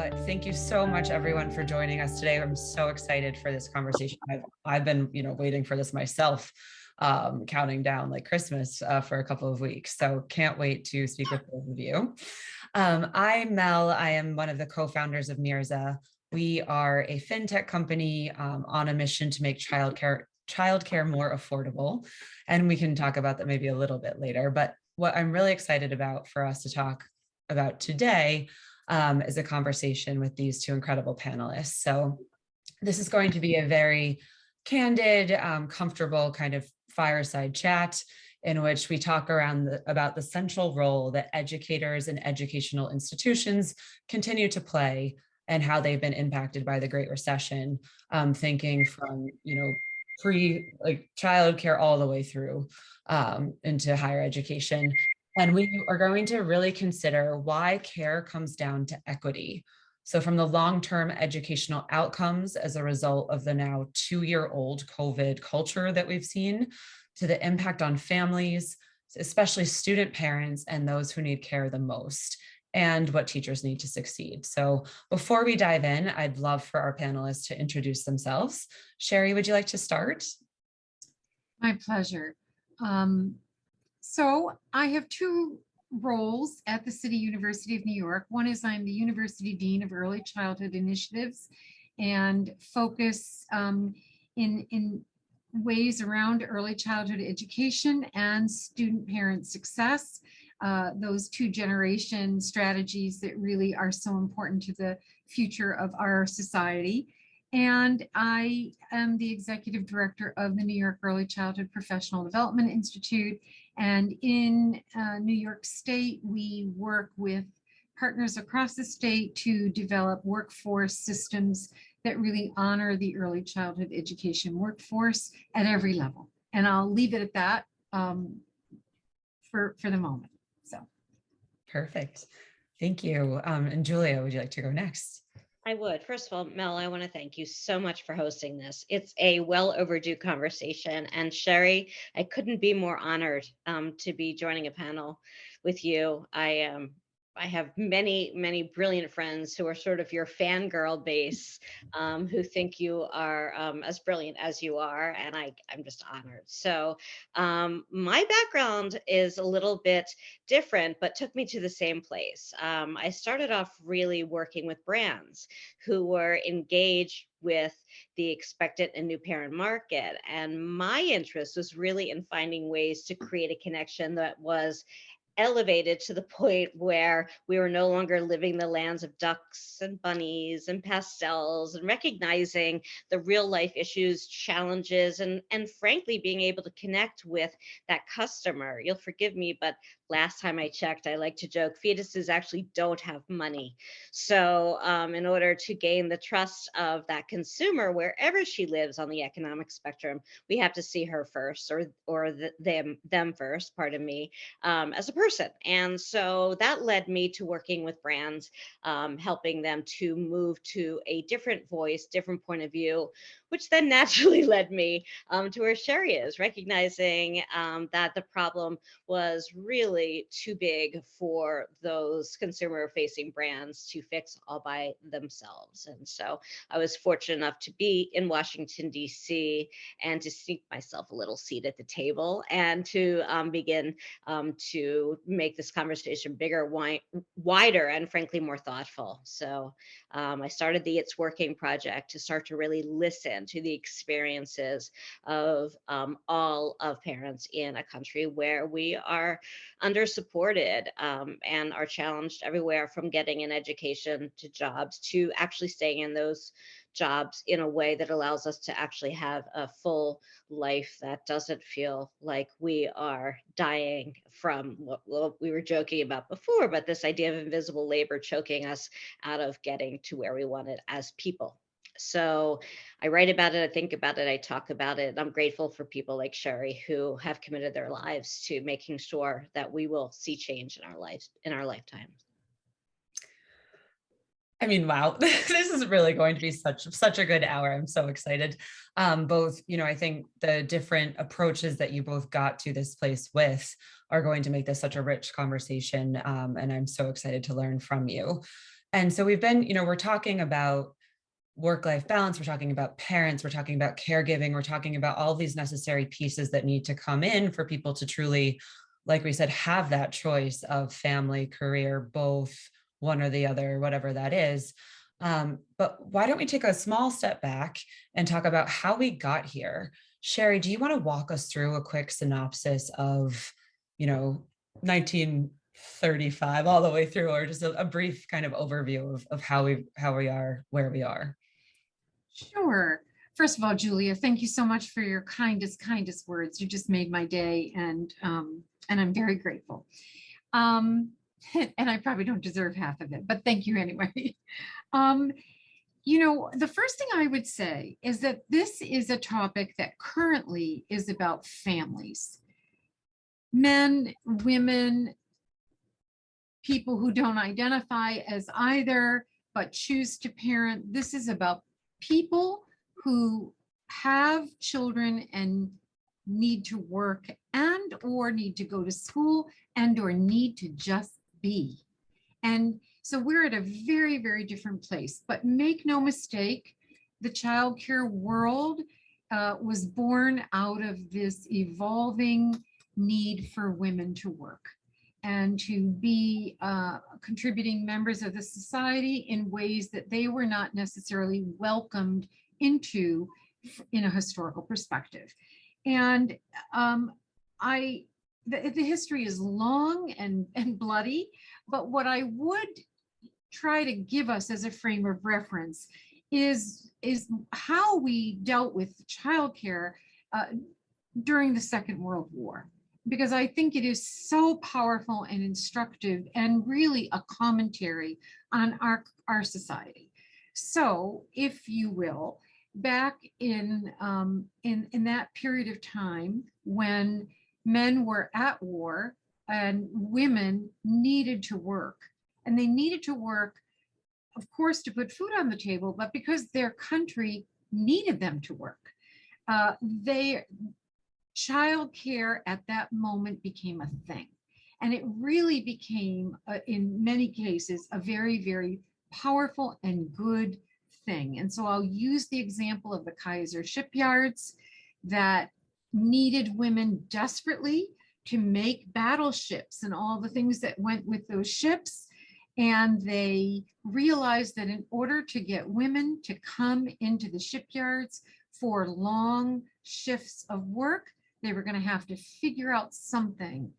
But thank you so much, everyone, for joining us today. I'm so excited for this conversation. I've been, waiting for this myself, counting down like Christmas for a couple of weeks. So can't wait to speak with both of you. I'm Mel. I am one of the co-founders of MIRZA. We are a fintech company on a mission to make childcare more affordable. And we can talk about that maybe a little bit later. But what I'm really excited about for us to talk about today is a conversation with these two incredible panelists. So this is going to be a very candid, comfortable kind of fireside chat in which we talk about the central role that educators and educational institutions continue to play and how they've been impacted by the Great Recession, thinking from, childcare all the way through into higher education. And we are going to really consider why care comes down to equity. So from the long-term educational outcomes as a result of the now 2-year-old COVID culture that we've seen, to the impact on families, especially student parents and those who need care the most, and what teachers need to succeed. So before we dive in, I'd love for our panelists to introduce themselves. Sherry, would you like to start? My pleasure. So I have two roles at the City University of New York. One is I'm the University Dean of Early Childhood Initiatives and focus in ways around early childhood education and student parent success. Those two generation strategies that really are so important to the future of our society. And I am the executive director of the New York Early Childhood Professional Development Institute. And in New York State, we work with partners across the state to develop workforce systems that really honor the early childhood education workforce at every level. And I'll leave it at that for the moment. So, perfect. Thank you. And Julia, would you like to go next? I would. First of all, Mel, I want to thank you so much for hosting this. It's a well overdue conversation. And Sherry, I couldn't be more honored to be joining a panel with you. I have many brilliant friends who are sort of your fangirl base, who think you are as brilliant as you are, and I'm just honored. So my background is a little bit different, but took me to the same place. I started off really working with brands who were engaged with the expectant and new parent market. And my interest was really in finding ways to create a connection that was elevated to the point where we were no longer living the lands of ducks and bunnies and pastels, and recognizing the real life issues, challenges, and frankly, being able to connect with that customer. You'll forgive me, but last time I checked, I like to joke, fetuses actually don't have money. So in order to gain the trust of that consumer, wherever she lives on the economic spectrum, we have to see her first, or them first, pardon me, as a person. And so that led me to working with brands, helping them to move to a different voice, different point of view, which then naturally led me to where Sherry is, recognizing that the problem was really too big for those consumer-facing brands to fix all by themselves. And so I was fortunate enough to be in Washington, D.C., and to sneak myself a little seat at the table and to begin to make this conversation bigger, wider, and frankly, more thoughtful. So I started the It's Working project to start to really listen to the experiences of all of parents in a country where we are under-supported and are challenged everywhere from getting an education to jobs to actually staying in those jobs in a way that allows us to actually have a full life that doesn't feel like we are dying from what we were joking about before, but this idea of invisible labor choking us out of getting to where we wanted as people. So I write about it, I think about it, I talk about it. I'm grateful for people like Sherry who have committed their lives to making sure that we will see change in our lives, in our lifetime. I mean, wow, this is really going to be such a good hour. I'm so excited. Both, I think the different approaches that you both got to this place with are going to make this such a rich conversation. And I'm so excited to learn from you. And so we've been, we're talking about work-life balance, we're talking about parents, we're talking about caregiving, we're talking about all these necessary pieces that need to come in for people to truly, like we said, have that choice of family, career, both, one or the other, whatever that is. But why don't we take a small step back and talk about how we got here? Sherry, do you want to walk us through a quick synopsis of, 1935 all the way through, or just a brief kind of overview of how we are where we are? Sure. First of all, Julia, thank you so much for your kindest words. You just made my day, and I'm very grateful. And I probably don't deserve half of it, but thank you anyway. The first thing I would say is that this is a topic that currently is about families. Men, women, people who don't identify as either, but choose to parent. This is about people who have children and need to work and or need to go to school and or need to just be. And so we're at a very, very different place. But make no mistake, the childcare world was born out of this evolving need for women to work and to be contributing members of the society in ways that they were not necessarily welcomed into in a historical perspective. And the history is long and bloody, but what I would try to give us as a frame of reference is how we dealt with childcare during the Second World War, because I think it is so powerful and instructive and really a commentary on our society. So, if you will, back in that period of time when men were at war and women needed to work, and they needed to work, of course, to put food on the table, but because their country needed them to work. Childcare at that moment became a thing. And it really became, in many cases, a very, very powerful and good thing. And so I'll use the example of the Kaiser shipyards that needed women desperately to make battleships and all the things that went with those ships. And they realized that in order to get women to come into the shipyards for long shifts of work, they were going to have to figure out something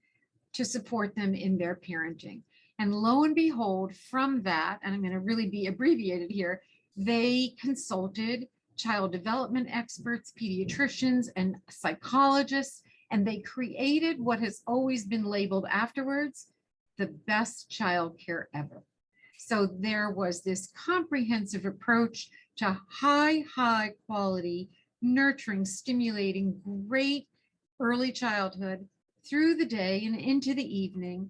to support them in their parenting. And lo and behold, from that, and I'm going to really be abbreviated here, they consulted child development experts, pediatricians, and psychologists, and they created what has always been labeled afterwards the best childcare ever. So there was this comprehensive approach to high quality, nurturing, stimulating, great early childhood through the day and into the evening.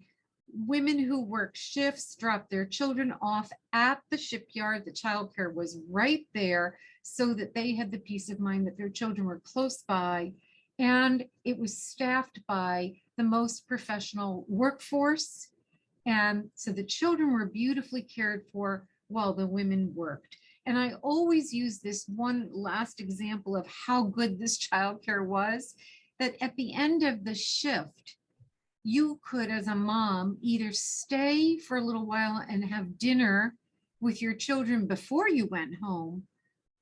Women who worked shifts dropped their children off at the shipyard. The childcare was right there so that they had the peace of mind that their children were close by. And it was staffed by the most professional workforce. And so the children were beautifully cared for while the women worked. And I always use this one last example of how good this childcare was, that at the end of the shift, you could, as a mom, either stay for a little while and have dinner with your children before you went home,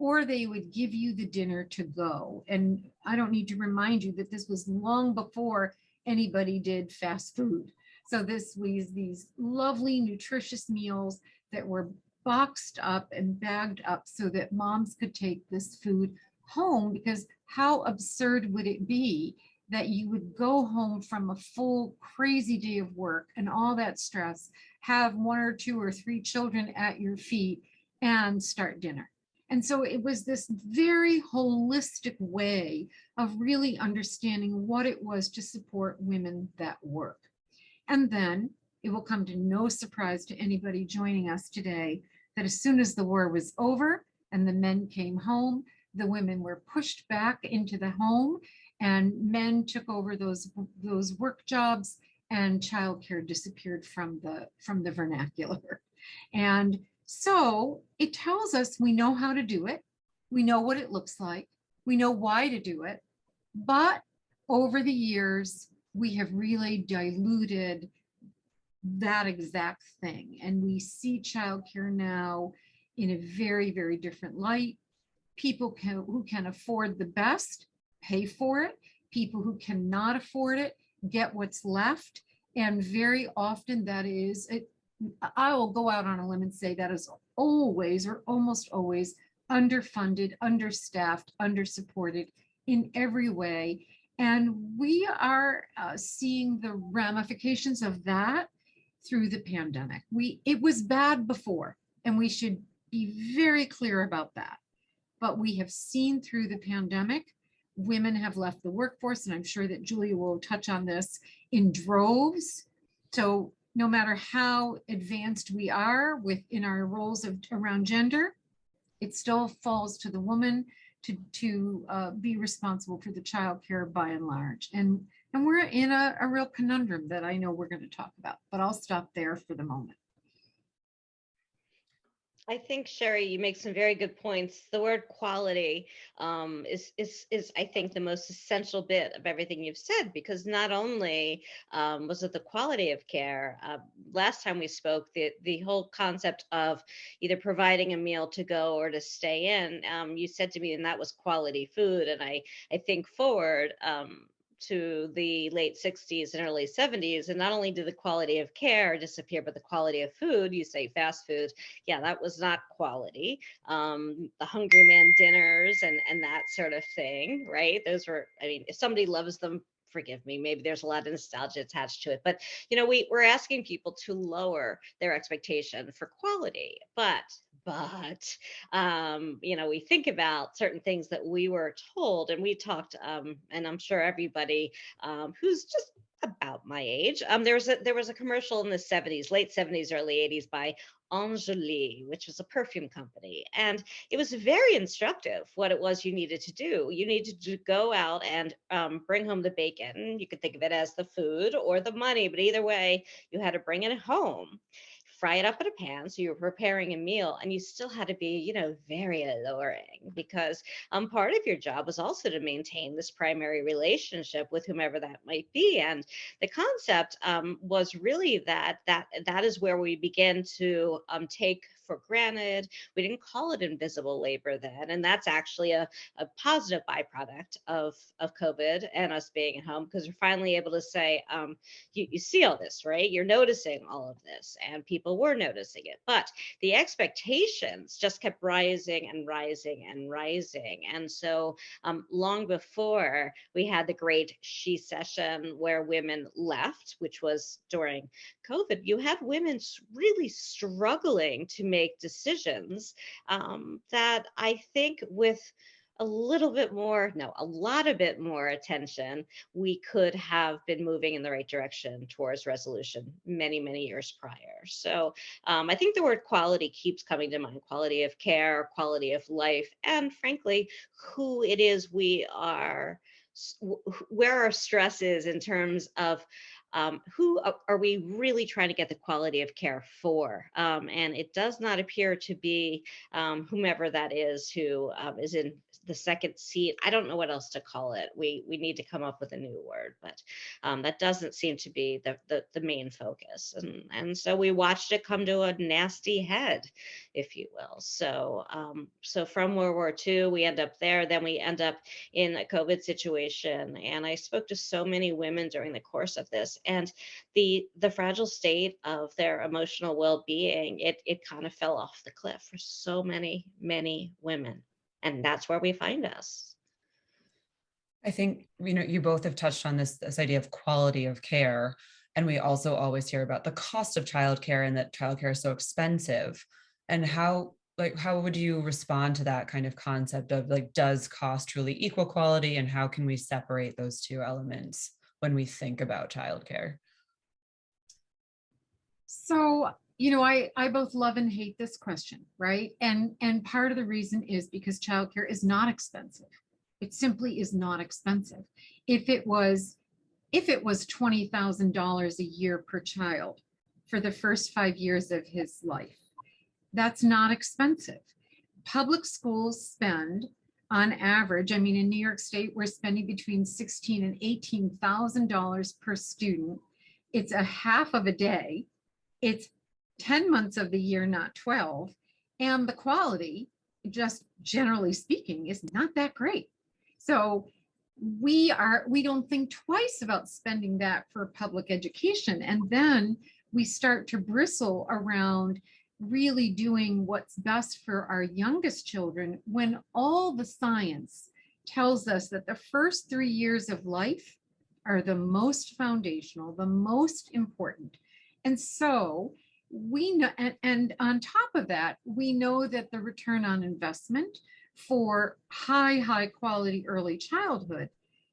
or they would give you the dinner to go. And I don't need to remind you that this was long before anybody did fast food. So this was these lovely, nutritious meals that were boxed up and bagged up so that moms could take this food home, because how absurd would it be that you would go home from a full, crazy day of work and all that stress, have one or two or three children at your feet, and start dinner. And so it was this very holistic way of really understanding what it was to support women that work. And then it will come to no surprise to anybody joining us today that as soon as the war was over and the men came home, the women were pushed back into the home and men took over those work jobs, and childcare disappeared from the vernacular. And So it tells us we know how to do it. We know what it looks like. We know why to do it. But over the years, we have really diluted that exact thing. And we see childcare now in a very, very different light. People who can afford the best pay for it. People who cannot afford it get what's left. And very often that is, I will go out on a limb and say that is always or almost always underfunded, understaffed, undersupported in every way. And we are seeing the ramifications of that through the pandemic. It was bad before, and we should be very clear about that. But we have seen through the pandemic, women have left the workforce, and I'm sure that Julia will touch on this, in droves. So no matter how advanced we are within our roles around gender, it still falls to the woman to be responsible for the child care by and large. And we're in a real conundrum that I know we're going to talk about, but I'll stop there for the moment. I think, Sherry, you make some very good points. The word quality is I think the most essential bit of everything you've said, because not only was it the quality of care. Last time we spoke, the whole concept of either providing a meal to go or to stay in, you said to me, and that was quality food. And I think forward to the late 60s and early 70s, and not only did the quality of care disappear, but the quality of food, you say fast food, yeah, that was not quality. The Hungry Man dinners and that sort of thing, right? Those were, I mean, if somebody loves them, forgive me, maybe there's a lot of nostalgia attached to it, but we're asking people to lower their expectation for quality. But we think about certain things that we were told, and we talked, and I'm sure everybody who's just about my age, there was a commercial in the 70s, late 70s, early 80s by Angeli, which was a perfume company. And it was very instructive what it was you needed to do. You needed to go out and bring home the bacon. You could think of it as the food or the money, but either way, you had to bring it home, fry it up in a pan. So you were preparing a meal, and you still had to be, very alluring, because part of your job was also to maintain this primary relationship with whomever that might be. And the concept was really that is where we begin to take for granted. We didn't call it invisible labor then. And that's actually a positive byproduct of COVID and us being at home, because we're finally able to say, you see all this, right? You're noticing all of this, and people were noticing it. But the expectations just kept rising and rising and rising. And so long before we had the great she session where women left, which was during COVID, you had women really struggling to make decisions that I think with a lot of bit more attention, we could have been moving in the right direction towards resolution many, many years prior. So I think the word quality keeps coming to mind: quality of care, quality of life, and frankly, who it is we are, where our stress is in terms of who are we really trying to get the quality of care for? And it does not appear to be whomever that is who is in the second seat. I don't know what else to call it. We need to come up with a new word, but that doesn't seem to be the main focus. And so we watched it come to a nasty head, if you will. So so from World War II, we end up there. Then we end up in a COVID situation. And I spoke to so many women during the course of this, and the fragile state of their emotional well-being, it kind of fell off the cliff for so many women. And that's where we find us. I think, you both have touched on this idea of quality of care. And we also always hear about the cost of childcare, and that childcare is so expensive. And how would you respond to that kind of concept of, does cost truly equal quality, and how can we separate those two elements when we think about childcare? So, I both love and hate this question, right? And part of the reason is because childcare is not expensive. It simply is not expensive. If it was $20,000 a year per child for the first 5 years of his life, That's not expensive. Public schools spend on average, I mean, in New York State, we're spending between $16,000 and $18,000 per student. It's a half of a day. It's 10 months of the year, not 12. And the quality, just generally speaking, is not that great. So we don't think twice about spending that for public education. And then we start to bristle around really doing what's best for our youngest children when all the science tells us that the first 3 years of life are the most foundational, the most important. And so we know, and on top of that, we know that the return on investment for high quality early childhood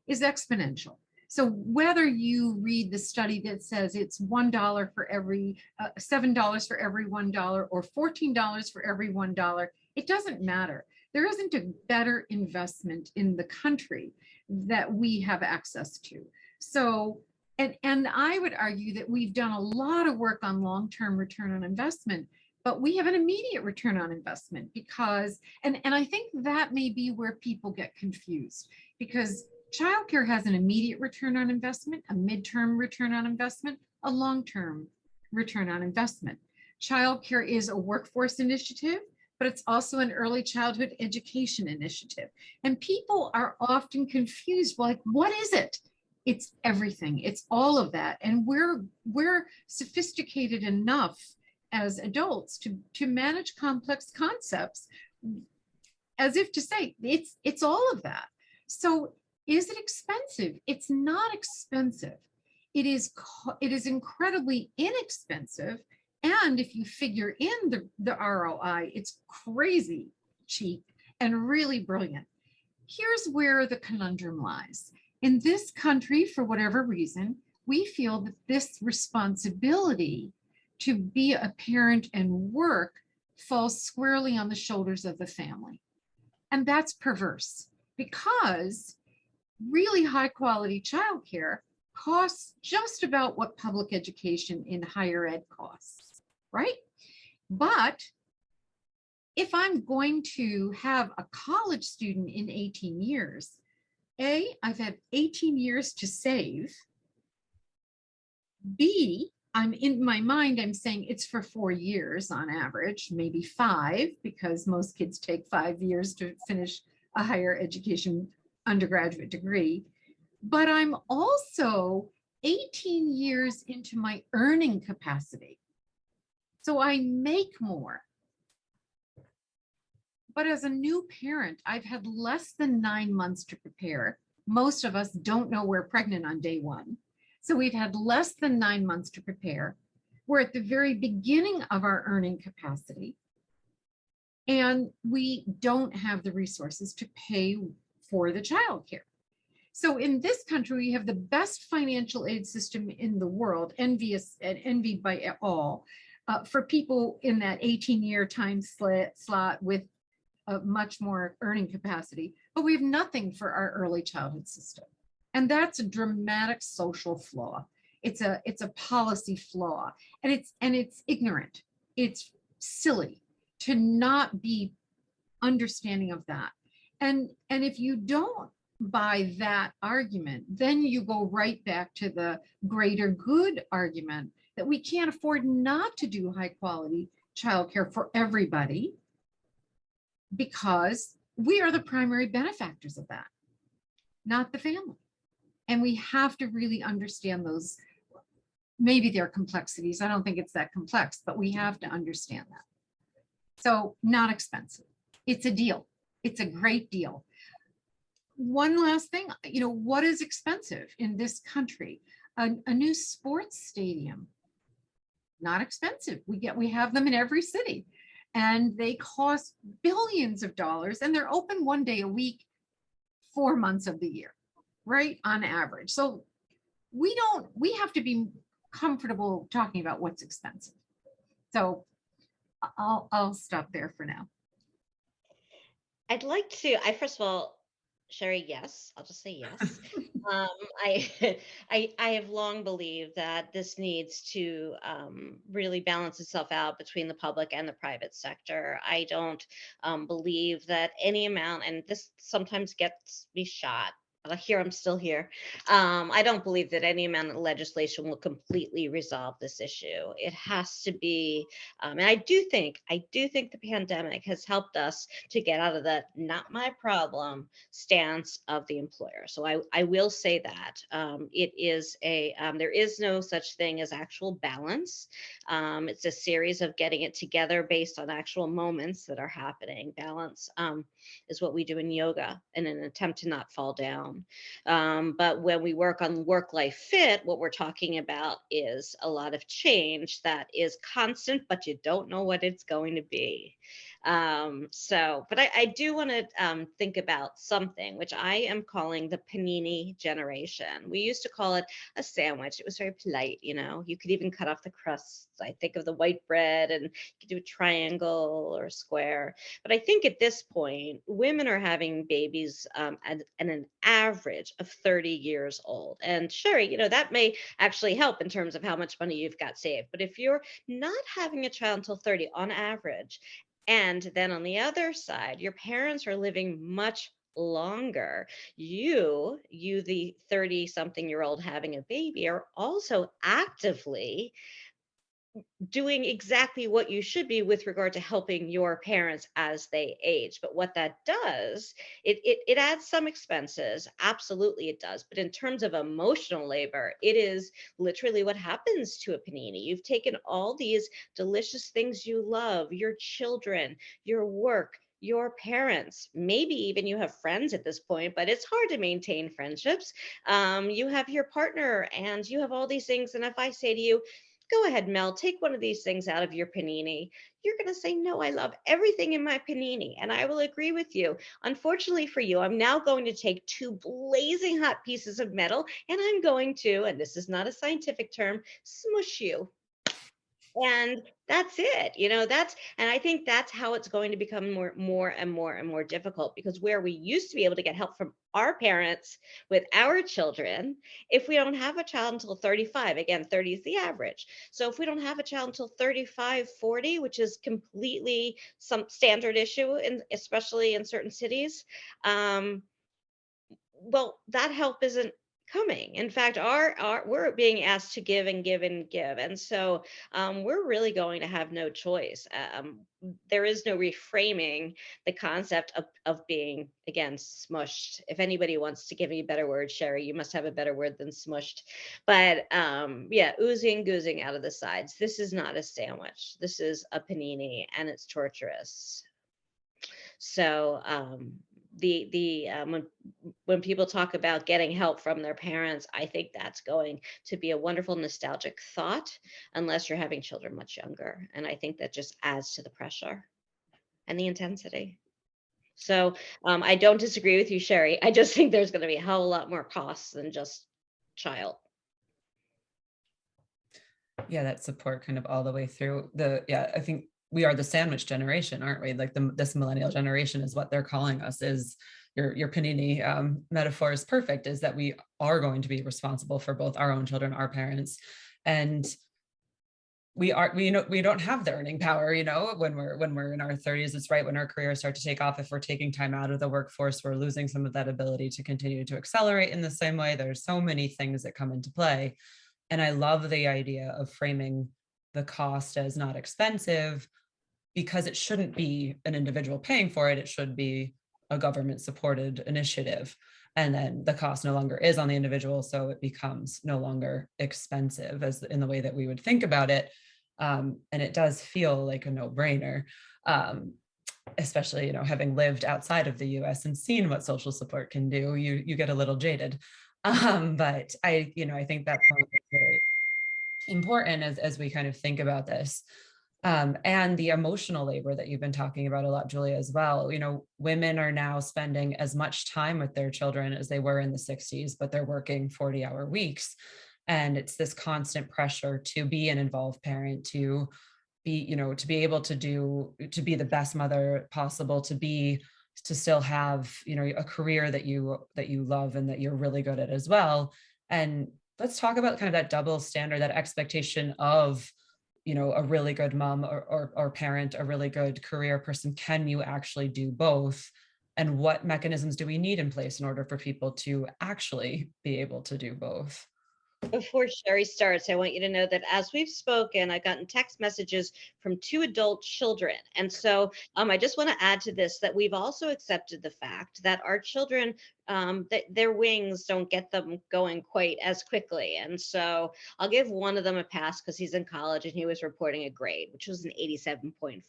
is exponential. So whether you read the study that says it's $1 for every $7 for every $1 or $14 for every $1, it doesn't matter. There isn't a better investment in the country that we have access to. So, and I would argue that we've done a lot of work on long-term return on investment, but we have an immediate return on investment because, and I think that may be where people get confused, because childcare has an immediate return on investment, a midterm return on investment, a long-term return on investment. Childcare is a workforce initiative, but it's also an early childhood education initiative. And people are often confused, like, what is it? It's everything. It's all of that. And we're sophisticated enough as adults to manage complex concepts, as if to say it's all of that. So is it expensive? It's not expensive. It is incredibly inexpensive. And if you figure in the ROI, it's crazy cheap and really brilliant. Here's where the conundrum lies. In this country, for whatever reason, we feel that this responsibility to be a parent and work falls squarely on the shoulders of the family. And that's perverse, because really high quality childcare costs just about what public education in higher ed costs, right? But if I'm going to have a college student in 18 years, I've had 18 years to save. B, I'm in my mind, I'm saying it's for 4 years on average, maybe 5, because most kids take 5 years to finish a higher education undergraduate degree. But I'm also 18 years into my earning capacity. So I make more. But as a new parent, I've had less than 9 months to prepare. Most of us don't know we're pregnant on day 1. So we've had less than 9 months to prepare. We're at the very beginning of our earning capacity. And we don't have the resources to pay for the childcare. So in this country, we have the best financial aid system in the world, envied by all, for people in that 18-year time slot with much more earning capacity, but we have nothing for our early childhood system. And that's a dramatic social flaw. It's a policy flaw, and it's ignorant. It's silly to not be understanding of that. And if you don't buy that argument, then you go right back to the greater good argument that we can't afford not to do high quality childcare for everybody, because we are the primary benefactors of that, not the family. And we have to really understand those. Maybe there are complexities. I don't think it's that complex, but we have to understand that. So not expensive. It's a deal. It's a great deal. One last thing, what is expensive in this country? A new sports stadium, not expensive. We have them in every city, and they cost billions of dollars, and they're open 1 day a week, 4 months of the year, right? On average. So we have to be comfortable talking about what's expensive. So I'll stop there for now. I'd like to, first of all, Sherry, yes, I'll just say yes. I, I have long believed that this needs to really balance itself out between the public and the private sector. I don't believe that any amount, and this sometimes gets me shot. But here I'm still here. I don't believe that any amount of legislation will completely resolve this issue. It has to be, and I do think the pandemic has helped us to get out of the "not my problem" stance of the employer. So I will say that it is there is no such thing as actual balance. It's a series of getting it together based on actual moments that are happening. Balance is what we do in yoga in an attempt to not fall down. But when we work on work life fit, what we're talking about is a lot of change that is constant, but you don't know what it's going to be. But I do want to think about something which I am calling the panini generation. We used to call it a sandwich. It was very polite, you know. You could even cut off the crust. I think of the white bread, and you could do a triangle or a square. But I think at this point, women are having babies at an average of 30 years old. And sure, you know, that may actually help in terms of how much money you've got saved. But if you're not having a child until 30 on average, and then on the other side, your parents are living much longer. The 30 something year old having a baby, are also actively doing exactly what you should be with regard to helping your parents as they age. But what that does, it adds some expenses. Absolutely, it does. But in terms of emotional labor, it is literally what happens to a panini. You've taken all these delicious things you love, your children, your work, your parents, maybe even you have friends at this point, but it's hard to maintain friendships. You have your partner and you have all these things. And if I say to you, go ahead, Mel, take one of these things out of your panini, you're going to say, no, I love everything in my panini. And I will agree with you. Unfortunately for you, I'm now going to take two blazing hot pieces of metal and I'm going to, and this is not a scientific term, smush you. And that's it, you know, and I think that's how it's going to become more and more difficult, because where we used to be able to get help from our parents with our children, if we don't have a child until 35, again, 30 is the average. So if we don't have a child until 35, 40, which is completely some standard issue, especially in certain cities, well, that help isn't coming. In fact, our we're being asked to give and give and give, and so we're really going to have no choice. There is no reframing the concept of being, again, smushed. If anybody wants to give me a better word, Sherry, you must have a better word than smushed. But yeah, oozing, goozing out of the sides. This is not a sandwich. This is a panini, and it's torturous. So when people talk about getting help from their parents, I think that's going to be a wonderful nostalgic thought, unless you're having children much younger. And I think that just adds to the pressure and the intensity. So I don't disagree with you, Sherry. I just think there's going to be a hell of a lot more costs than just child. Yeah, that support kind of all the way through I think we are the sandwich generation, aren't we? Like this millennial generation is what they're calling us. Is your panini metaphor is perfect, is that we are going to be responsible for both our own children, our parents, and we don't have the earning power, you know, when we're in our 30s. It's right when our careers start to take off. If we're taking time out of the workforce, we're losing some of that ability to continue to accelerate in the same way. There's so many things that come into play. And I love the idea of framing the cost as not expensive, because it shouldn't be an individual paying for it. It should be a government supported initiative. And then the cost no longer is on the individual. So it becomes no longer expensive as in the way that we would think about it. And it does feel like a no brainer. Especially, you know, having lived outside of the US and seen what social support can do, you get a little jaded. But I think that point is very important as we kind of think about this. And the emotional labor that you've been talking about a lot, Julia, as well. You know, women are now spending as much time with their children as they were in the 60s, but they're working 40-hour weeks. And it's this constant pressure to be an involved parent, to be able to be the best mother possible, to be to still have, you know, a career that you love and that you're really good at as well. And let's talk about kind of that double standard, that expectation of, you know, a really good mom or parent, a really good career person. Can you actually do both? And what mechanisms do we need in place in order for people to actually be able to do both? Before Sherry starts, I want you to know that as we've spoken, I've gotten text messages from 2 adult children. And so I just want to add to this that we've also accepted the fact that our children, that their wings don't get them going quite as quickly. And so I'll give one of them a pass because he's in college and he was reporting a grade, which was an 87.5.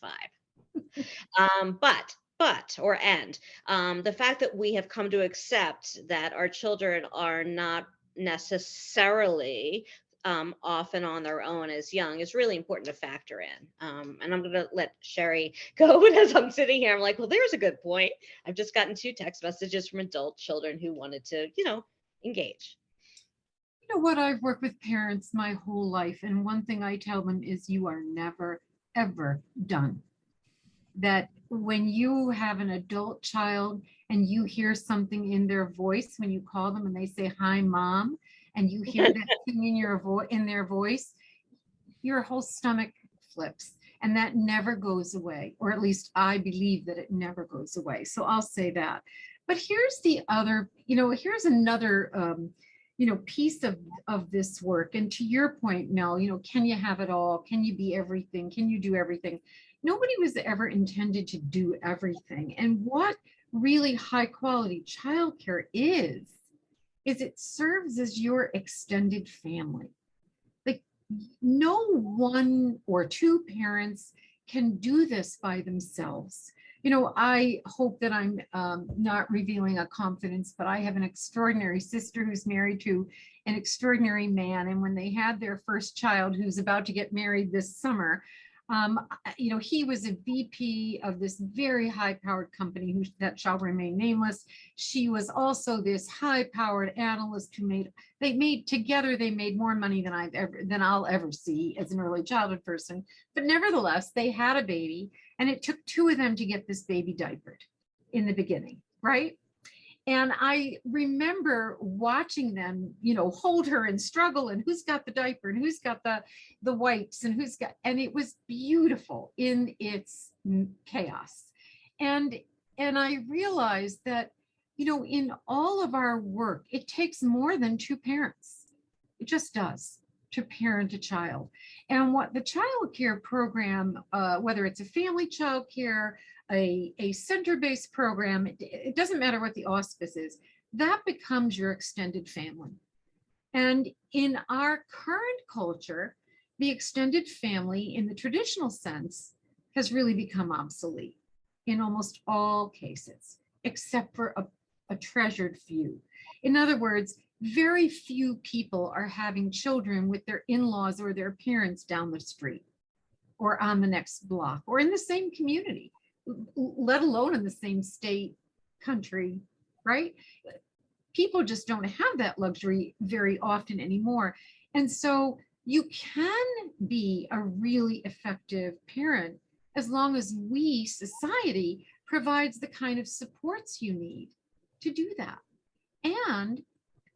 The fact that we have come to accept that our children are not necessarily often on their own as young is really important to factor in. And I'm going to let Sherry go, but as I'm sitting here, I'm like, well, there's a good point. I've just gotten 2 text messages from adult children who wanted to, engage. You know what? I've worked with parents my whole life, and one thing I tell them is you are never, ever done. That when you have an adult child and you hear something in their voice when you call them and they say, "Hi, Mom," and you hear that thing in their voice, your whole stomach flips. And that never goes away, or at least I believe that it never goes away. So I'll say that. But here's the other, here's another piece of this work. And to your point, Mel, can you have it all? Can you be everything? Can you do everything? Nobody was ever intended to do everything. And what really high quality childcare is it serves as your extended family. Like, no 1 or 2 parents can do this by themselves. I hope that I'm not revealing a confidence, but I have an extraordinary sister who's married to an extraordinary man. And when they had their first child, who's about to get married this summer, he was a VP of this very high-powered company that shall remain nameless. She was also this high-powered analyst who made more money than I'll ever see as an early childhood person. But nevertheless, they had a baby, and it took 2 of them to get this baby diapered in the beginning, right? And I remember watching them, hold her and struggle, and who's got the diaper and who's got the wipes and and it was beautiful in its chaos. And I realized that, in all of our work, it takes more than 2 parents. It just does, to parent a child. And what the child care program, whether it's a family child care, a center-based program, it doesn't matter what the auspice is, that becomes your extended family. And in our current culture, the extended family in the traditional sense has really become obsolete in almost all cases, except for a treasured few. In other words, very few people are having children with their in-laws or their parents down the street or on the next block or in the same community, let alone in the same state, country, right? People just don't have that luxury very often anymore. And so you can be a really effective parent as long as we, society, provides the kind of supports you need to do that. And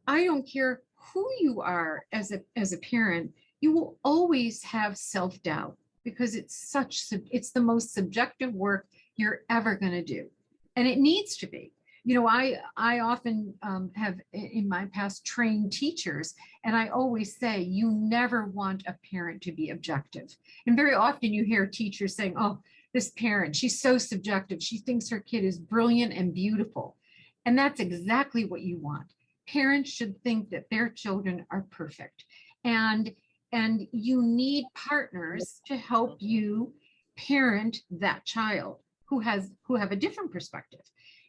I don't care who you are as a parent, you will always have self-doubt because it's the most subjective work you're ever going to do. And it needs to be. I often have in my past trained teachers, and I always say, you never want a parent to be objective. And very often you hear teachers saying, "Oh, this parent, she's so subjective. She thinks her kid is brilliant and beautiful." And that's exactly what you want. Parents should think that their children are perfect. And you need partners to help you parent that child who have a different perspective.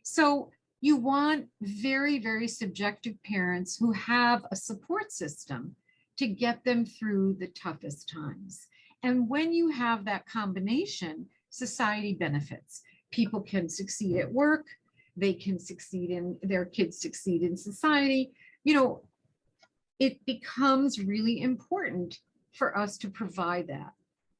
So you want very, very subjective parents who have a support system to get them through the toughest times. And when you have that combination, society benefits. People can succeed at work, they can their kids succeed in society. It becomes really important for us to provide that.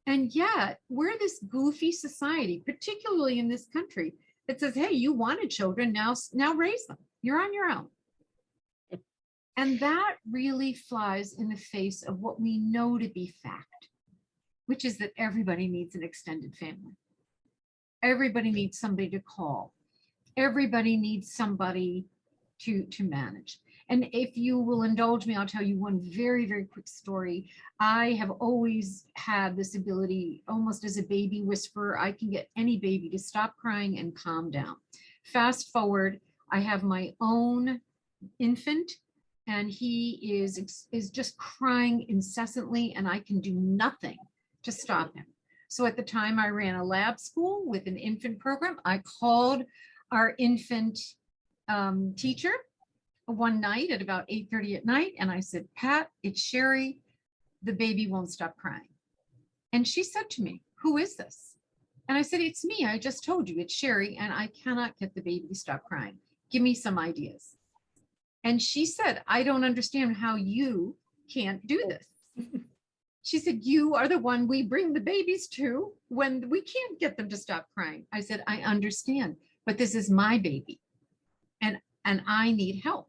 And yet we're this goofy society, particularly in this country, that says, hey, you wanted children, now raise them. You're on your own. And that really flies in the face of what we know to be fact, which is that everybody needs an extended family. Everybody needs somebody to call. Everybody needs somebody to manage. And if you will indulge me, I'll tell you one very, very quick story. I have always had this ability, almost as a baby whisperer, I can get any baby to stop crying and calm down. Fast forward, I have my own infant, and he is just crying incessantly, and I can do nothing to stop him. So at the time I ran a lab school with an infant program. I called our infant teacher one night at about 8:30 at night, and I said, Pat, it's Sherry. The baby won't stop crying. And she said to me, who is this? And I said, it's me. I just told you, it's Sherry, and I cannot get the baby to stop crying. Give me some ideas. And she said, I don't understand how you can't do this. She said, you are the one we bring the babies to when we can't get them to stop crying. I said, I understand, but this is my baby, and I need help.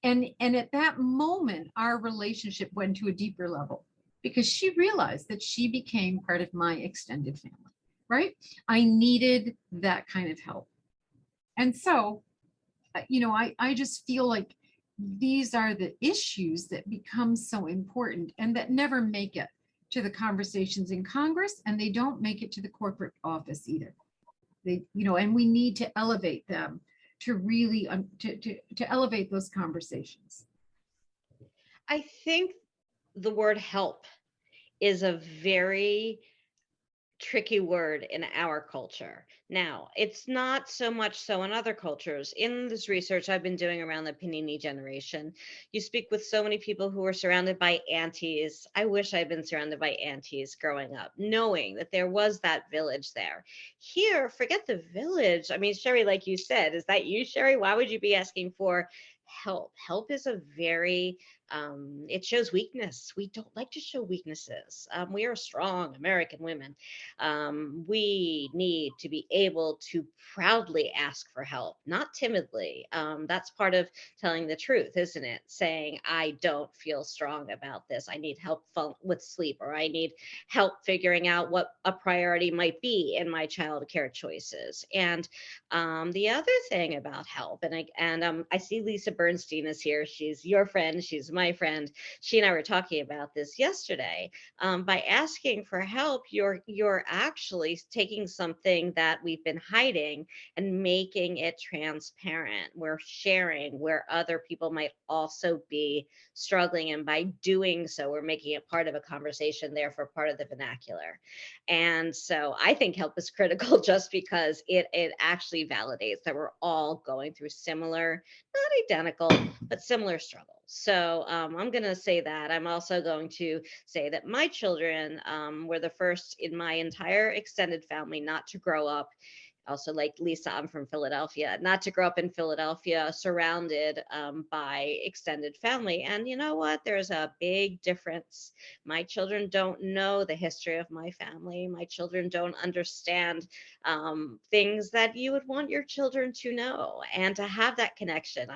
And at that moment, our relationship went to a deeper level, because she realized that she became part of my extended family, right? I needed that kind of help. And so, I just feel like these are the issues that become so important and that never make it to the conversations in Congress, and they don't make it to the corporate office either. And we need to elevate them to really to elevate those conversations. I think the word help is a very tricky word in our culture. Now, it's not so much so in other cultures. In this research I've been doing around the panini generation, you speak with so many people who are surrounded by aunties. I wish I'd been surrounded by aunties growing up, knowing that there was that village there. Here, forget the village. I mean, Sherry, like you said, is that you, Sherry? Why would you be asking for help? Help is a very it shows weakness. We don't like to show weaknesses. We are strong American women. We need to be able to proudly ask for help, not timidly. That's part of telling the truth, isn't it? Saying, I don't feel strong about this. I need help with sleep, or I need help figuring out what a priority might be in my childcare choices. And the other thing about help, and I see Lisa Bernstein is here. She's your friend. She's my friend. She and I were talking about this yesterday. By asking for help, you're actually taking something that we've been hiding and making it transparent. We're sharing where other people might also be struggling, and by doing so, we're making it part of a conversation, therefore part of the vernacular. And so I think help is critical just because it actually validates that we're all going through similar, not identical, but similar struggles. So I'm going to say that. I'm also going to say that my children were the first in my entire extended family not to grow up. Also, like Lisa, I'm from Philadelphia, not to grow up in Philadelphia surrounded by extended family. And you know what? There's a big difference. My children don't know the history of my family. My children don't understand things that you would want your children to know and to have that connection.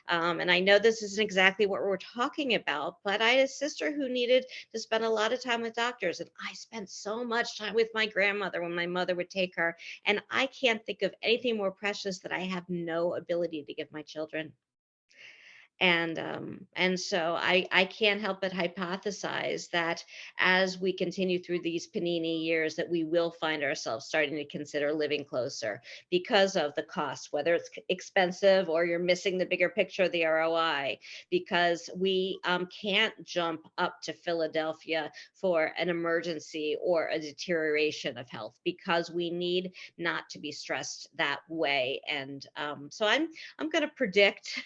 And I know this isn't exactly what we're talking about, but I had a sister who needed to spend a lot of time with doctors. And I spent so much time with my grandmother when my mother would take her. And I can't think of anything more precious that I have no ability to give my children. And so I can't help but hypothesize that as we continue through these panini years, that we will find ourselves starting to consider living closer because of the cost, whether it's expensive or you're missing the bigger picture of the ROI, because we can't jump up to Philadelphia for an emergency or a deterioration of health, because we need not to be stressed that way. And so I'm going to predict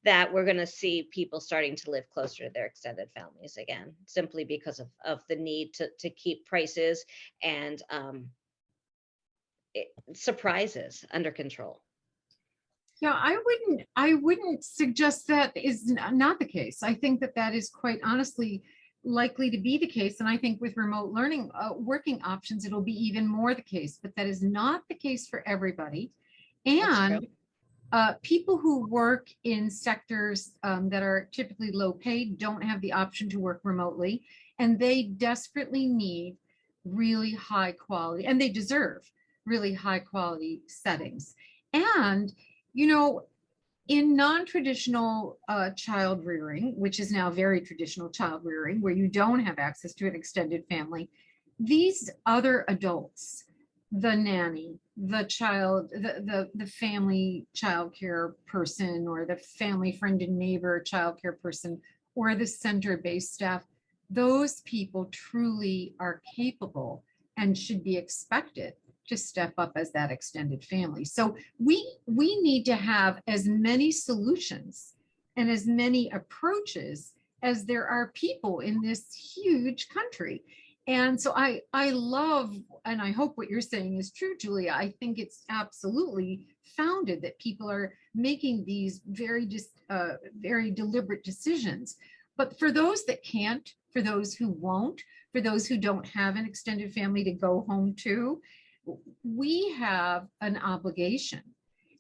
that we're going to see people starting to live closer to their extended families again, simply because of the need to keep prices and surprises under control. Yeah, I wouldn't suggest that is not the case. I think that is quite honestly likely to be the case. And I think with remote learning working options, it'll be even more the case, but that is not the case for everybody. That's true. And people who work in sectors that are typically low paid don't have the option to work remotely, and they desperately need really high quality, and they deserve really high quality settings. And, you know, in non-traditional child rearing, which is now very traditional child rearing, where you don't have access to an extended family, these other adults, the nanny, the child, the family childcare person, or the family friend and neighbor childcare person, or the center-based staff, those people truly are capable and should be expected to step up as that extended family. So we need to have as many solutions and as many approaches as there are people in this huge country. And so I love, and I hope what you're saying is true, Julia. I think it's absolutely founded that people are making these very deliberate decisions. But for those that can't, for those who won't, for those who don't have an extended family to go home to, we have an obligation.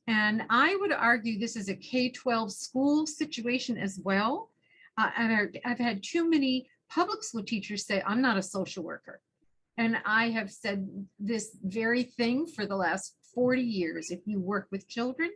And I would argue this is a K-12 school situation as well. And I've had too many public school teachers say, I'm not a social worker. And I have said this very thing for the last 40 years. If you work with children,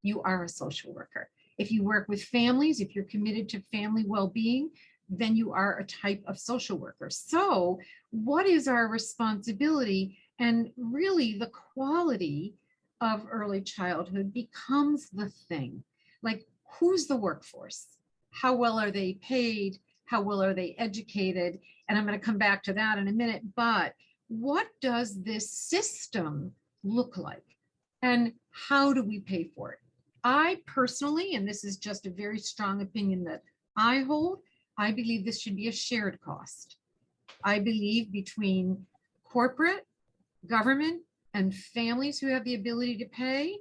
you are a social worker. If you work with families, if you're committed to family well-being, then you are a type of social worker. So what is our responsibility? And really the quality of early childhood becomes the thing. Like, who's the workforce? How well are they paid? How well are they educated? And I'm going to come back to that in a minute, but what does this system look like? And how do we pay for it? I personally, and this is just a very strong opinion that I hold, I believe this should be a shared cost. I believe between corporate, government, and families who have the ability to pay,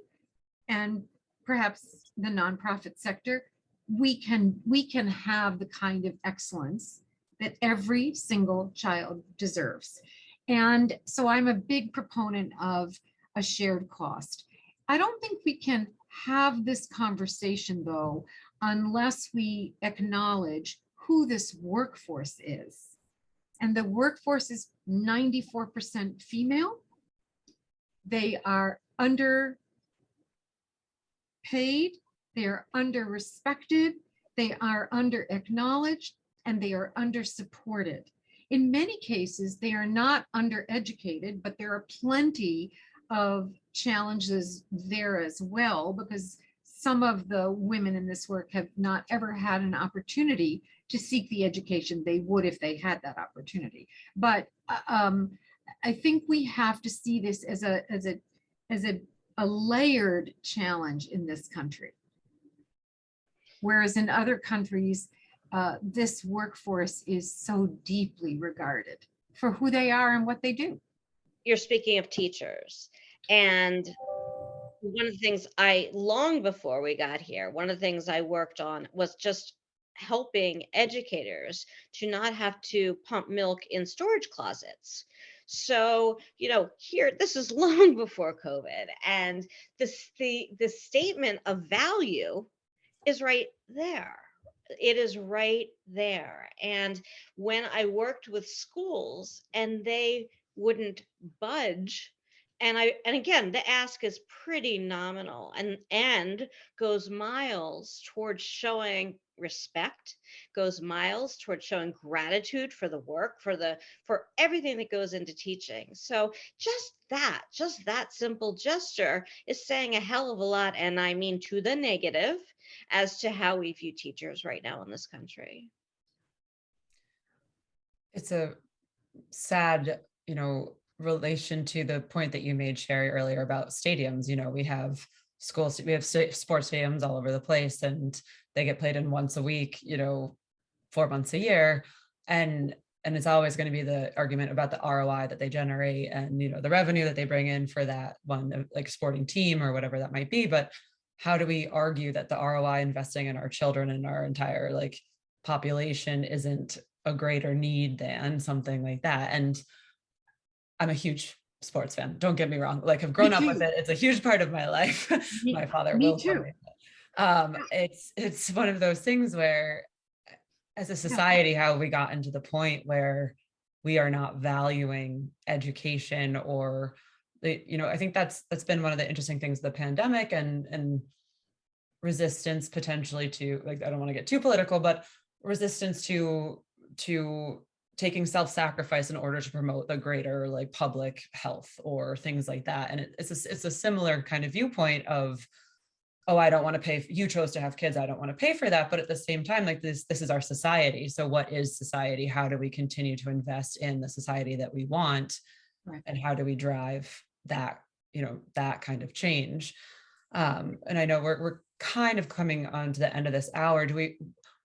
and perhaps the nonprofit sector, we can have the kind of excellence that every single child deserves. And so I'm a big proponent of a shared cost. I don't think we can have this conversation, though, unless we acknowledge who this workforce is. And the workforce is 94% female. They are underpaid, they are under-respected, they are under-acknowledged, and they are under-supported. In many cases, they are not under-educated, but there are plenty of challenges there as well, because some of the women in this work have not ever had an opportunity to seek the education they would if they had that opportunity. But I think we have to see this as a layered challenge in this country. Whereas in other countries, this workforce is so deeply regarded for who they are and what they do. You're speaking of teachers. And one of the things long before we got here, one of the things I worked on was just helping educators to not have to pump milk in storage closets. So, here, this is long before COVID, and the statement of value is right there. It is right there. And when I worked with schools and they wouldn't budge, and again, the ask is pretty nominal and goes miles towards showing respect, goes miles towards showing gratitude for the work, for everything that goes into teaching. So just that simple gesture is saying a hell of a lot, and I mean to the negative, as to how we view teachers right now in this country. It's a sad, relation to the point that you made, Sherry, earlier about stadiums. We have schools, we have sports stadiums all over the place, and they get played in once a week, 4 months a year. And it's always going to be the argument about the ROI that they generate and, the revenue that they bring in for that one, like sporting team or whatever that might be. But how do we argue that the ROI investing in our children and our entire population isn't a greater need than something like that? And I'm a huge sports fan. Don't get me wrong. Like, I've Me grown up with too. it. It's a huge part of my life. My father Me will tell too. me. It's one of those things where, as a Yeah. society, how we got into the point where we are not valuing education, or I think that's been one of the interesting things of the pandemic, and resistance potentially to, like, I don't want to get too political, but resistance to taking self-sacrifice in order to promote the greater, like, public health or things like that. And it's a similar kind of viewpoint of, oh, I don't want to pay. You chose to have kids. I don't want to pay for that. But at the same time, like, this is our society. So what is society? How do we continue to invest in the society that we want? Right. And how do we drive that, that kind of change? And I know we're kind of coming on to the end of this hour.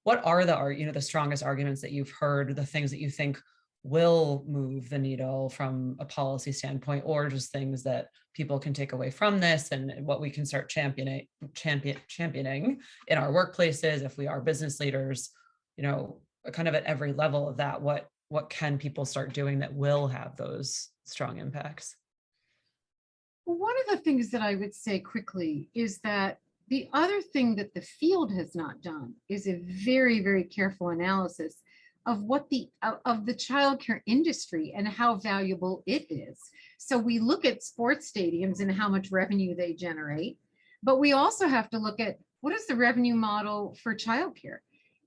What are the strongest arguments that you've heard, the things that you think will move the needle from a policy standpoint, or just things that people can take away from this, and what we can start championing in our workplaces, if we are business leaders, kind of at every level of that, what can people start doing that will have those strong impacts? One of the things that I would say quickly is that the other thing that the field has not done is a very, very careful analysis of what of the childcare industry and how valuable it is. So we look at sports stadiums and how much revenue they generate, but we also have to look at what is the revenue model for childcare.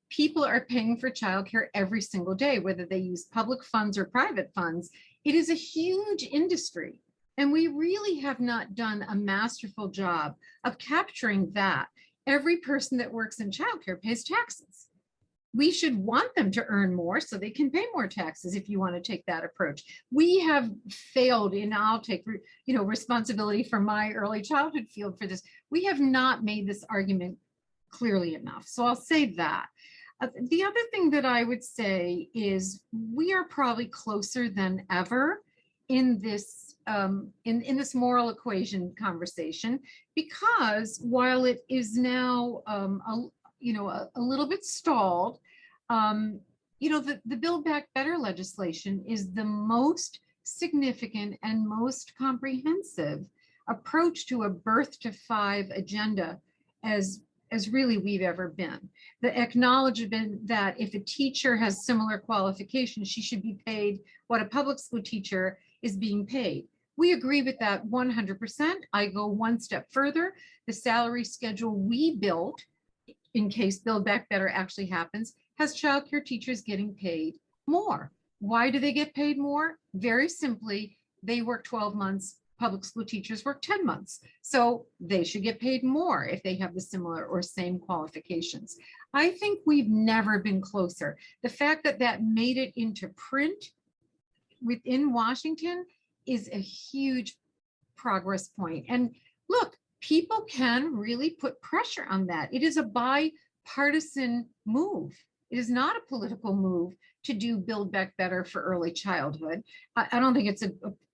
People are paying for childcare every single day, whether they use public funds or private funds. It is a huge industry. And we really have not done a masterful job of capturing that. Every person that works in childcare pays taxes. We should want them to earn more so they can pay more taxes, if you want to take that approach. We have failed, and I'll take responsibility for my early childhood field for this. We have not made this argument clearly enough. So I'll say that. The other thing that I would say is we are probably closer than ever in this in this moral equation conversation, because while it is now a little bit stalled, the Build Back Better legislation is the most significant and most comprehensive approach to a birth to 5 agenda as really we've ever been. The acknowledgement that if a teacher has similar qualifications, she should be paid what a public school teacher is being paid. We agree with that 100%. I go one step further. The salary schedule we built, in case Build Back Better actually happens, has childcare teachers getting paid more. Why do they get paid more? Very simply, they work 12 months. Public school teachers work 10 months. So they should get paid more if they have the similar or same qualifications. I think we've never been closer. The fact that that made it into print within Washington is a huge progress point. And look, people can really put pressure on that. It is a bipartisan move. It is not a political move to do Build Back Better for early childhood. I don't think it's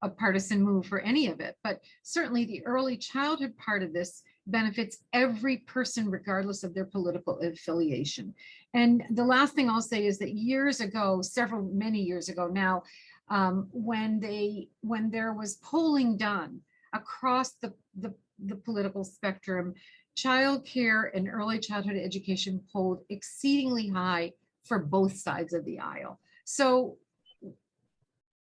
a partisan move for any of it, but certainly the early childhood part of this benefits every person, regardless of their political affiliation. And the last thing I'll say is that years ago, many years ago now, when there was polling done across the political spectrum, childcare and early childhood education polled exceedingly high for both sides of the aisle. So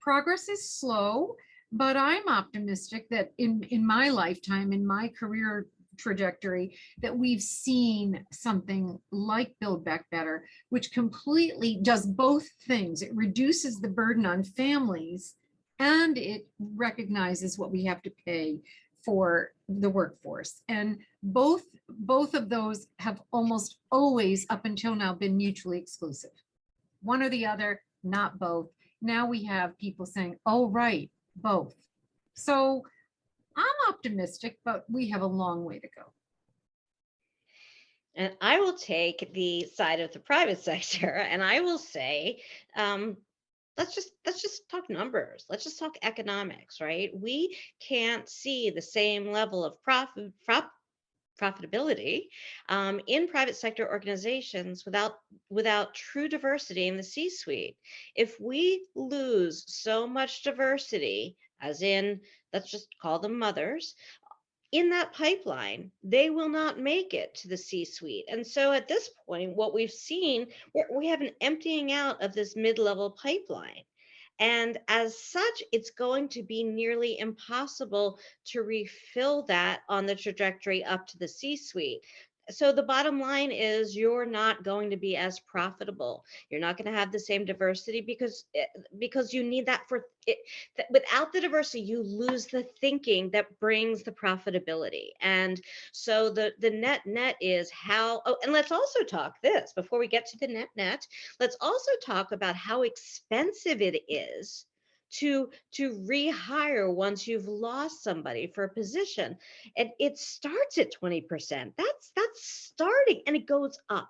progress is slow, but I'm optimistic that in my lifetime, in my career trajectory, that we've seen something like Build Back Better, which completely does both things. It reduces the burden on families and it recognizes what we have to pay for the workforce. And both of those have almost always up until now been mutually exclusive. One or the other, not both. Now we have people saying, oh, right, both. So I'm optimistic, but we have a long way to go. And I will take the side of the private sector, and I will say, let's just talk numbers. Let's just talk economics, right? We can't see the same level of profitability in private sector organizations without true diversity in the C-suite. If we lose so much diversity, as in, let's just call them mothers, in that pipeline, they will not make it to the C-suite. And so at this point, what we've seen, we have an emptying out of this mid-level pipeline. And as such, it's going to be nearly impossible to refill that on the trajectory up to the C-suite. So the bottom line is you're not going to be as profitable. You're not going to have the same diversity because you need that for it. Without the diversity, you lose the thinking that brings the profitability. And so the net is how, oh, and let's also talk this before we get to the net. Let's also talk about how expensive it is to rehire once you've lost somebody for a position. And it starts at 20%. That's starting, and it goes up.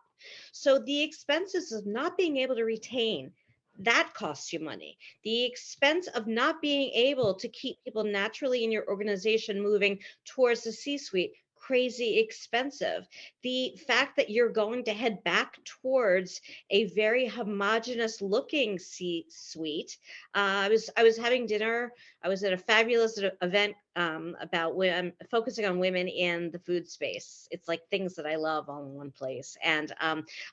So the expenses of not being able to retain, that costs you money. The expense of not being able to keep people naturally in your organization moving towards the C-suite, crazy expensive. The fact that you're going to head back towards a very homogenous looking C-suite. I was having dinner. I was at a fabulous event about women, focusing on women in the food space. It's like things that I love all in one place. And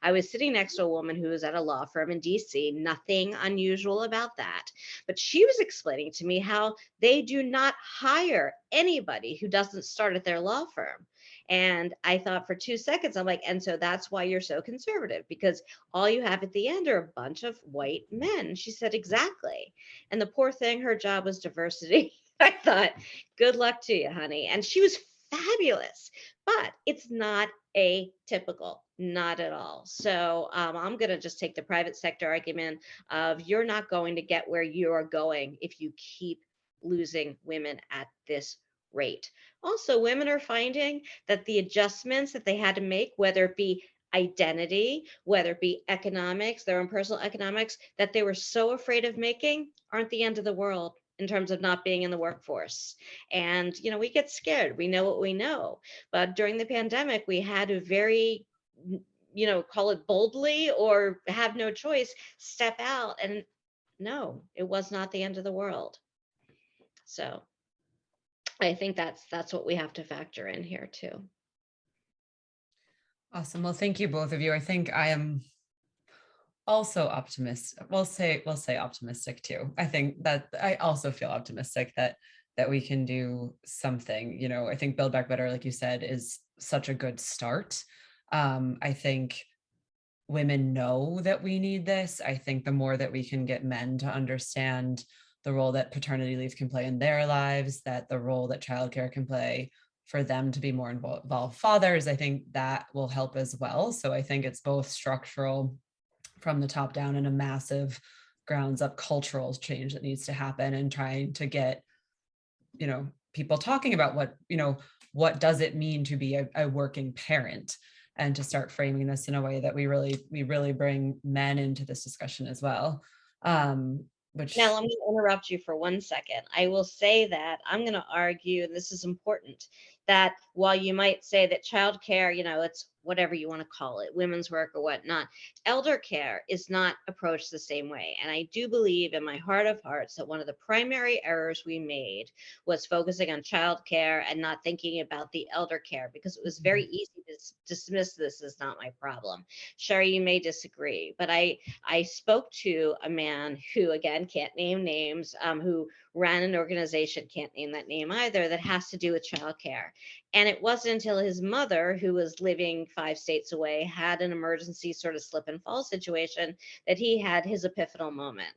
I was sitting next to a woman who was at a law firm in DC, nothing unusual about that. But she was explaining to me how they do not hire anybody who doesn't start at their law firm. And I thought for 2 seconds, I'm like, and so that's why you're so conservative, because all you have at the end are a bunch of white men. She said, exactly. And the poor thing, her job was diversity. I thought, good luck to you, honey. And she was fabulous, but it's not atypical, not at all. So I'm going to just take the private sector argument of you're not going to get where you are going if you keep losing women at this rate. Also, women are finding that the adjustments that they had to make, whether it be identity, whether it be economics, their own personal economics, that they were so afraid of making, aren't the end of the world in terms of not being in the workforce. And, you know, we get scared. We know what we know. But during the pandemic, we had to very, you know, call it boldly or have no choice, step out. And no, it was not the end of the world. So I think that's what we have to factor in here too. Awesome. Well, thank you both of you. I think I am also optimistic. We'll say optimistic too. I think that I also feel optimistic that we can do something. You know, I think Build Back Better, like you said, is such a good start. I think women know that we need this. I think the more that we can get men to understand the role that paternity leave can play in their lives, that the role that childcare can play for them to be more involved fathers, I think that will help as well. So I think it's both structural from the top down and a massive grounds up cultural change that needs to happen, and trying to get, you know, people talking about what, you know, what does it mean to be a working parent, and to start framing this in a way that we really bring men into this discussion as well. Which now I'm going to interrupt you for 1 second. I will say that I'm going to argue, and this is important, that while you might say that childcare, you know, it's whatever you want to call it, women's work or whatnot, elder care is not approached the same way. And I do believe in my heart of hearts that one of the primary errors we made was focusing on childcare and not thinking about the elder care, because it was very easy to dismiss this as not my problem. Sherry, you may disagree, but I spoke to a man who, again, can't name names, who ran an organization, can't name that name either, that has to do with childcare. And it wasn't until his mother, who was living 5 states away, had an emergency sort of slip and fall situation, that he had his epiphanal moment.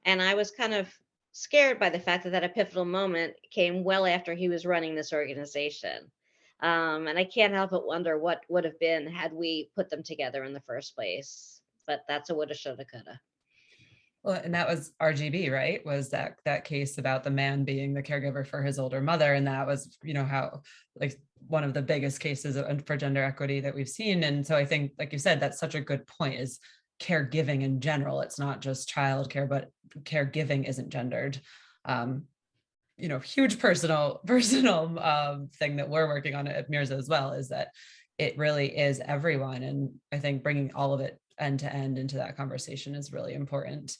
And I was kind of scared by the fact that that epiphanal moment came well after he was running this organization. And I can't help but wonder what would have been had we put them together in the first place. But that's a woulda, shoulda, coulda. Well, and that was RGB, right? Was that case about the man being the caregiver for his older mother. And that was, you know, how, like, one of the biggest cases for gender equity that we've seen. And so I think, like you said, that's such a good point, is caregiving in general. It's not just childcare, but caregiving isn't gendered. huge personal thing that we're working on at MIRZA as well, is that it really is everyone. And I think bringing all of it end to end into that conversation is really important,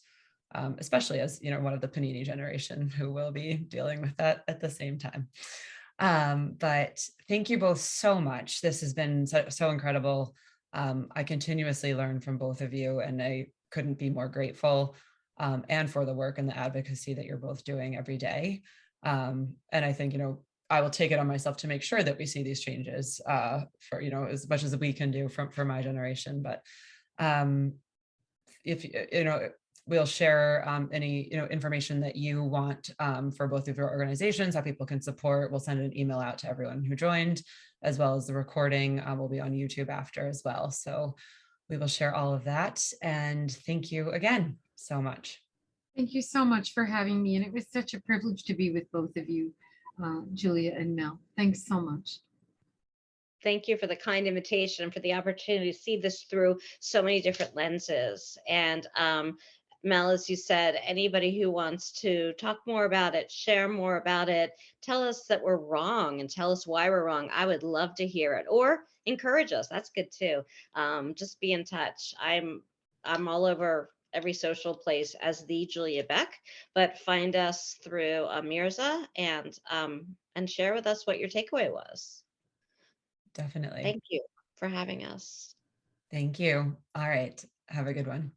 especially as, one of the panini generation who will be dealing with that at the same time. But thank you both so much. This has been so incredible. I continuously learn from both of you, and I couldn't be more grateful, and for the work and the advocacy that you're both doing every day. And I think, I will take it on myself to make sure that we see these changes, for, as much as we can do for my generation. But if, we'll share any, information that you want, for both of your organizations, how people can support. We'll send an email out to everyone who joined, as well as the recording will be on YouTube after as well. So we will share all of that. And thank you again so much. Thank you so much for having me. And it was such a privilege to be with both of you, Julia and Mel. Thanks so much. Thank you for the kind invitation and for the opportunity to see this through so many different lenses. And Mel, as you said, anybody who wants to talk more about it, share more about it, tell us that we're wrong and tell us why we're wrong. I would love to hear it, or encourage us. That's good too. Just be in touch. I'm all over every social place as the Julia Beck, but find us through MIRZA and share with us what your takeaway was. Definitely. Thank you for having us. Thank you. All right. Have a good one.